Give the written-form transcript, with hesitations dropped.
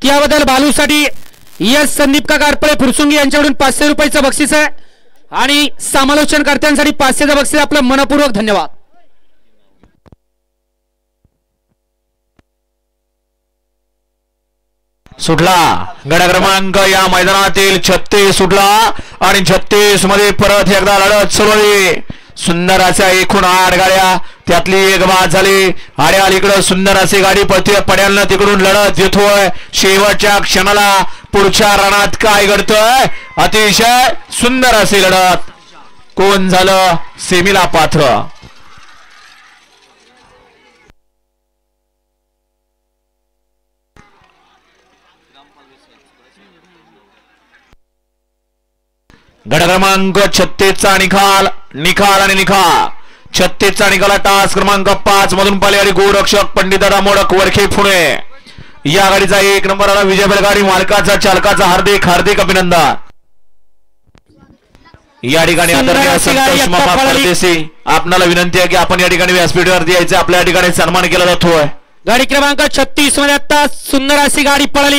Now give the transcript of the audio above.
याबद्दल बालूसाठी यस संदीप का कारपळे फुरसुंगी यांच्याकडून 500 रुपयाचं बक्षीस आहे आणि समालोचनकर्त्यांसाठी 500चं बक्षीस. आपलं मनपूर्वक धन्यवाद. सुटला गड क्रमांक या मैदानातील 36 सुटला आणि 36 मध्ये परत एकदा लढत सुरू आहे. सुंदर अशा एकूण 8 गाड्या त्यातली एक बाद झाली आणि अलीकडे सुंदर अशी गाडी पळते पड्यालनं तिकडून लढत येतोय. शेवटच्या क्षणाला पुढच्या रणात काय घडतंय अतिशय सुंदर अशी लढत. कोण झालं सेमीला पात्र. गड क्रमांक 36 चा निकाल आणि निकाल 36 चा निकाल. टास क्रमांक 5 मधून पालेवाडी गोरक्षक पंडितदादा मोडक वरखे पुणे या गाडीचा 1 नंबर आला. विजय बैलगाडी मालकाचा चालकाचा हार्दिक अभिनंदन. या ठिकाणी आदरणीय संतोष मामा परदेशी आपणाला विनंती आहे की आपण या ठिकाणी व्यासपीठावरती यायचे. आपल्या ठिकाणी सन्मान केला जातोय. गाडी क्रमांक 36 मध्ये आता सुंदर अशी गाडी पळाली.